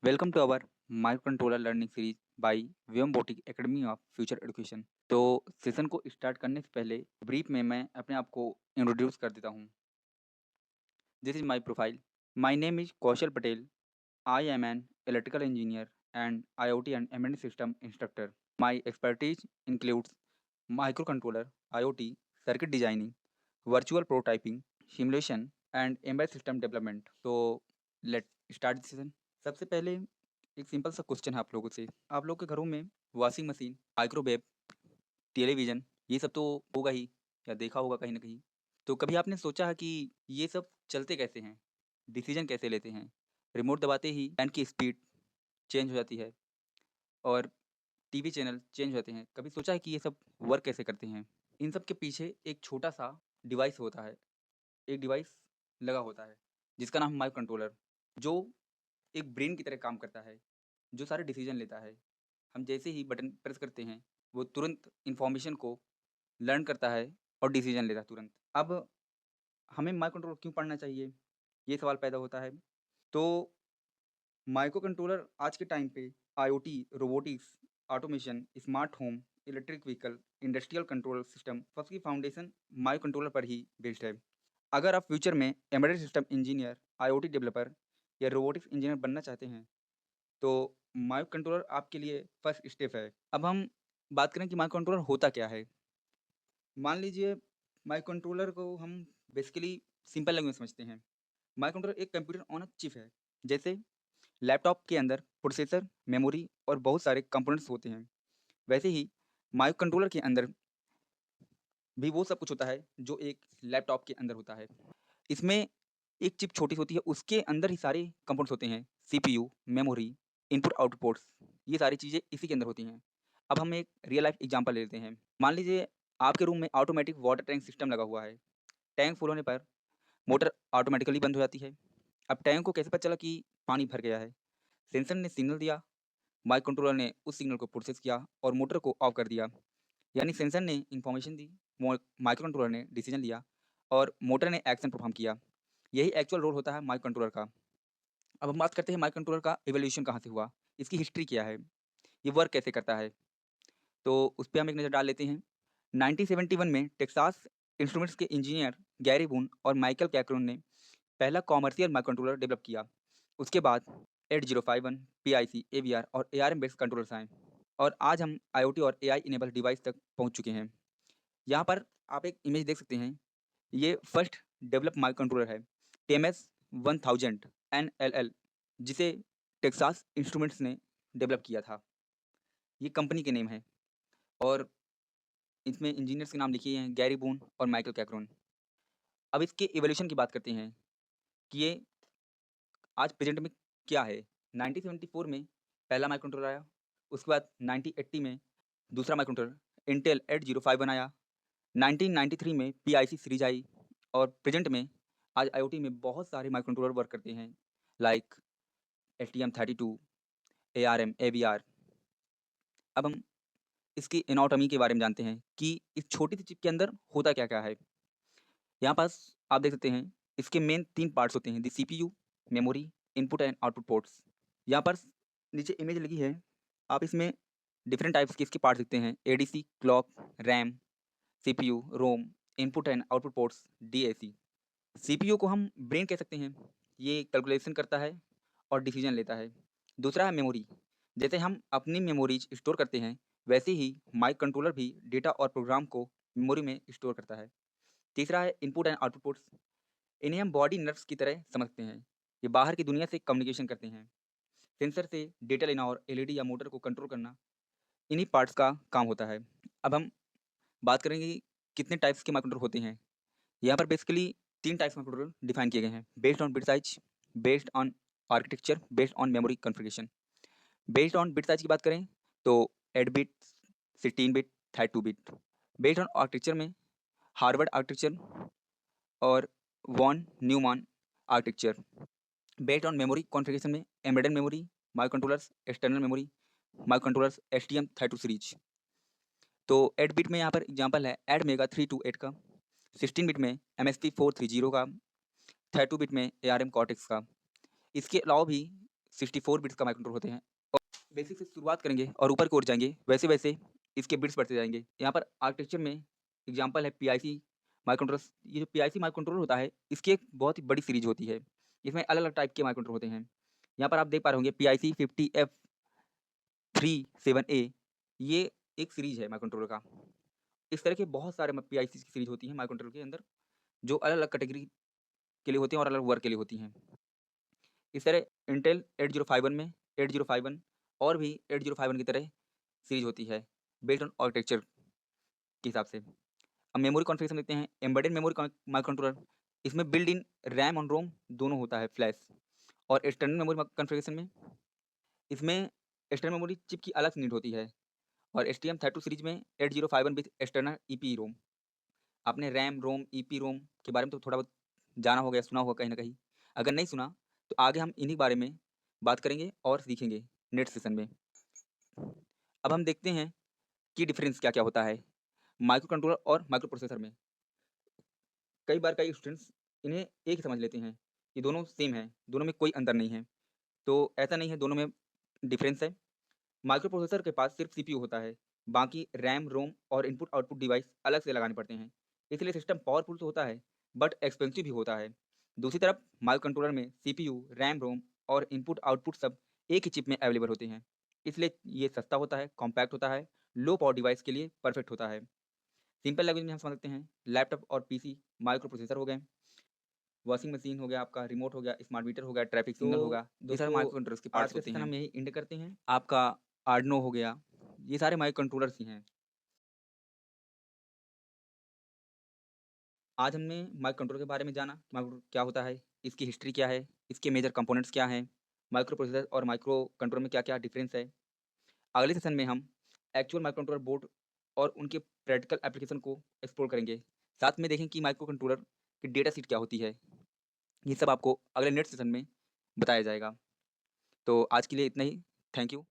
Welcome to our microcontroller learning series by Vyom Botic academy of future education. तो session को start करने से पहले ब्रीफ में मैं अपने आप को इंट्रोड्यूस कर देता हूँ। This is my profile. My name is Kaushal Patel. I am an electrical engineer and IoT and embedded system instructor. My expertise includes microcontroller, IoT, circuit designing, virtual prototyping, simulation and embedded system development. तो let start this session. सबसे पहले एक simple सा question है आप लोगों से। आप लोग के घरों में वॉशिंग मशीन, माइक्रोवेव, टेलीविज़न ये सब तो होगा ही या देखा होगा कहीं न कहीं। तो कभी आपने सोचा है कि ये सब चलते कैसे हैं? डिसीज़न कैसे लेते हैं? रिमोट दबाते ही फैन की स्पीड चेंज हो जाती है और टीवी चैनल चेंज हो जाते हैं। कभी सोचा है कि ये सब वर्क कैसे करते हैं? इन सब के पीछे एक छोटा-सा डिवाइस होता है। एक डिवाइस लगा होता है, जिसका नाम है माइक्रो कंट्रोलर, जो एक ब्रेन की तरह काम करता है, जो सारे डिसीज़न लेता है। हम जैसे ही बटन प्रेस करते हैं, वो तुरंत इन्फॉर्मेशन को लर्न करता है और डिसीज़न लेता है तुरंत। अब हमें माइक्रो कंट्रोलर क्यों पढ़ना चाहिए? ये सवाल पैदा होता है। तो माइक्रो कंट्रोलर आज के टाइम पे IoT, robotics, automation, smart home, electric vehicle, industrial control system सबकी फाउंडेशन माइक्रो कंट्रोलर पर ही बेस्ड है। अगर आप फ्यूचर में embedded system engineer, IoT developer या रोबोटिक्स इंजीनियर बनना चाहते हैं, तो माइक्रो कंट्रोलर आपके लिए फर्स्ट स्टेप है। अब हम बात करें कि माइक्रो कंट्रोलर होता क्या है? मान लीजिए माइक्रो कंट्रोलर को हम बेसिकली सिंपल लैंग्वेज में समझते हैं। माइक्रो कंट्रोलर एक कंप्यूटर ऑन अ चिप है। जैसे लैपटॉप के अंदर प्रोसेसर, मेमोरी और बहुत सारे कंपोनेंट्स होते हैं। वैसे ही माइक्रो कंट्रोलर के अंदर भी वो सब कुछ होता है जो एक लैपटॉप के अंदर होता है। इसमें एक चिप छोटी सी होती है, उसके अंदर ही सारे कंपोनेंट्स होते हैं। CPU, memory, input output ports, ये सारी चीज़ें इसी के अंदर होती हैं। अब हम एक रियल लाइफ एग्ज़ाम्पल ले लेते हैं। मान लीजिए आपके रूम में ऑटोमेटिक वाटर टैंक सिस्टम लगा हुआ है। टैंक फुल होने पर मोटर ऑटोमेटिकली बंद हो जाती है। अब टैंक को कैसे पता चला कि पानी भर गया है? सेंसर ने सिग्नल दिया, माइक्रो कंट्रोलर ने उस सिग्नल को प्रोसेस किया और मोटर को ऑफ कर दिया। यानी सेंसर ने इन्फॉर्मेशन दी, माइक्रो कंट्रोलर ने डिसीजन लिया और मोटर ने एक्शन परफॉर्म किया। यही एक्चुअल रोल होता है माइक्रो कंट्रोलर का। अब हम बात करते हैं माइक्रो कंट्रोलर का इवोल्यूशन कहाँ से हुआ, इसकी हिस्ट्री क्या है, ये वर्क कैसे करता है। तो उस पे हम एक नज़र डाल लेते हैं। 1971 में टेक्सास इंस्ट्रूमेंट्स के इंजीनियर गैरी बून और माइकल कैक्रोन ने पहला कॉमर्शियल माइक्रो कंट्रोलर डेवलप किया। उसके बाद 8051, PIC, AVR और ARM बेस्ड कंट्रोलर्स आए और आज हम IoT और AI इनेबल डिवाइस तक पहुंच चुके हैं। यहाँ पर आप एक इमेज देख सकते हैं। ये फर्स्ट डेवलप माइक्रो कंट्रोलर है, TMS 1000 NLL, जिसे टेक्सास इंस्ट्रूमेंट्स ने डेवलप किया था। ये कंपनी के नेम है और इसमें इंजीनियर्स के नाम लिखे हैं गैरी बून और माइकल कैक्रोन। अब इसके इवोल्यूशन की बात करते हैं कि ये आज प्रेजेंट में क्या है। 1974 में पहला माइक्रो कंट्रोलर आया, उसके बाद 1980 में दूसरा माइक्रो कंट्रोलर इंटेल 8051 आया, 1993 में PIC सीरीज आई और प्रेजेंट में आज IoT में बहुत सारे माइक्रो कंट्रोलर वर्क करते हैं लाइक STM32, ARM, AVR। अब हम इसकी एनाटॉमी के बारे में जानते हैं कि इस छोटी सी चिप के अंदर होता क्या-क्या है। यहाँ पास आप देख सकते हैं, इसके मेन 3 पार्ट्स होते हैं, the CPU, memory, input and output ports. यहाँ पर नीचे इमेज लगी है, आप इसमें डिफरेंट टाइप्स के इसके पार्ट्स दिखते हैं, ADC, clock, RAM, CPU, ROM, input and output ports, DAC। CPU को हम ब्रेन कह सकते हैं, ये कैलकुलेशन करता है और डिसीजन लेता है। दूसरा है मेमोरी, जैसे हम अपनी मेमोरीज स्टोर करते हैं, वैसे ही माइक्रो कंट्रोलर भी डेटा और प्रोग्राम को मेमोरी में स्टोर करता है। तीसरा है इनपुट एंड आउटपुट पोर्ट्स, इन्हें हम बॉडी नर्व्स की तरह समझते हैं। ये बाहर की दुनिया से कम्युनिकेशन करते हैं। सेंसर से डेटा लेना और LED या मोटर को कंट्रोल करना इन्हीं पार्ट्स का काम होता है। अब हम बात करेंगे कि कितने टाइप्स के माइक्रो कंट्रोलर होते हैं। यहाँ पर basically 3 types micro controller define किए गए हैं, based on bit size, based on architecture, based on memory configuration. Based on bit size की बात करें तो 8 bit, 16 bit, 32 bit. Based on architecture में हार्वर्ड आर्किटेक्चर और von Neumann architecture. Based on memory configuration में embedded memory, micro controllers, external memory, micro controllers STM32 series. तो 8 bit में यहाँ पर एग्जांपल है ATmega 328 का, 16 बिट में MSP 430 का, 32 बिट में ARM Cortex का। इसके अलावा भी 64 बिट्स का माइक्रो कंट्रोलर होते हैं और बेसिक से शुरुआत करेंगे और ऊपर की ओर जाएँगे, वैसे-वैसे इसके बिट्स बढ़ते जाएँगे। यहाँ पर आर्किटेक्चर में एग्ज़ाम्पल है पीआईसी माइक्रो कंट्रोलर्स। ये जो पीआईसी माइक्रो कंट्रोलर होता है, इसकी एक बहुत ही बड़ी सीरीज़ होती है। इसमें अलग-अलग टाइप के माइक्रो कंट्रोलर होते हैं। यहाँ पर आप देख पा रहे होंगे पीआईसी 50F37A, ये एक सीरीज़ है माइक्रो कंट्रोलर का। इस तरह के बहुत सारे पीआईसी की सीरीज़ होती हैं माइक्रो कंट्रोलर के अंदर, जो अलग-अलग कैटेगरी के लिए होती हैं और अलग वर्क के लिए होती हैं। इस तरह इंटेल 8051 में 8051 और भी 8051 की तरह सीरीज़ होती है, बेस्ड ऑन आर्किटेक्चर के हिसाब से। अब मेमोरी कॉन्फ़िगरेशन देखते हैं, एम्बेडेड मेमोरी माइक्रो कंट्रोलर, इसमें बिल्ट इन रैम और रोम दोनों होता है, फ्लैश। और एक्सटर्नल मेमोरी कॉन्फ़िगरेशन में, इसमें एक्सटर्नल मेमोरी चिप की अलग नीड होती है। और STM32 सीरीज़ में 8051 विथ एक्सटर्नल EPROM। आपने रैम, रोम, EPROM के बारे में तो थोड़ा बहुत जाना होगा या सुना होगा कहीं न कहीं। अगर नहीं सुना, तो आगे हम इन्हीं बारे में बात करेंगे और सीखेंगे नेक्स्ट सेशन में। अब हम देखते हैं कि डिफ़रेंस क्या-क्या होता है माइक्रो कंट्रोलर और माइक्रो प्रोसेसर में। कई बार कई स्टूडेंट्स इन्हें एक ही समझ लेते हैं कि दोनों सेम हैं, दोनों में कोई अंतर नहीं है। तो ऐसा नहीं है, दोनों में डिफ़रेंस है। माइक्रो प्रोसेसर के पास सिर्फ सीपीयू होता है, बाकी रैम, रोम और इनपुट-आउटपुट डिवाइस अलग से लगाने पड़ते हैं। इसलिए सिस्टम पावरफुल तो होता है, बट एक्सपेंसिव भी होता है। दूसरी तरफ माइक्रो कंट्रोलर में सीपीयू, रैम, रोम और इनपुट-आउटपुट सब एक ही चिप में अवेलेबल होते हैं। इसलिए ये सस्ता होता है, कॉम्पैक्ट होता है, लो पावर डिवाइस के लिए परफेक्ट होता है। सिंपल लैंग्वेज में हम समझ सकते हैं, लैपटॉप और पीसी माइक्रो प्रोसेसर हो गए, वॉशिंग मशीन हो गया आपका, रिमोट हो गया, स्मार्ट मीटर हो गया, ट्रैफिक सिग्नल तो होगा, ये सारे दोस्तों माइक्रो कंट्रोलर्स के पार्ट्स आज का होते सेशन हैं। हम यही एंड करते हैं। आपका आर्डिनो हो गया, ये सारे माइक्रो कंट्रोलर्स ही हैं। आज हमने माइक्रो कंट्रोलर के बारे में जाना, माइक्रो क्या होता है, इसकी हिस्ट्री क्या है, इसके मेजर कंपोनेंट्स क्या हैं, माइक्रो प्रोसेसर और माइक्रो कंट्रोलर में क्या-क्या डिफरेंस है। अगले सेशन में हम एक्चुअल माइक्रो कंट्रोलर बोर्ड और उनके प्रैक्टिकल एप्लीकेशन को एक्सप्लोर करेंगे। साथ में देखें कि माइक्रो कंट्रोलर की डेटा शीट क्या होती है। ये सब आपको अगले नेक्स्ट सेशन में बताया जाएगा। तो आज के लिए इतना ही। Thank you.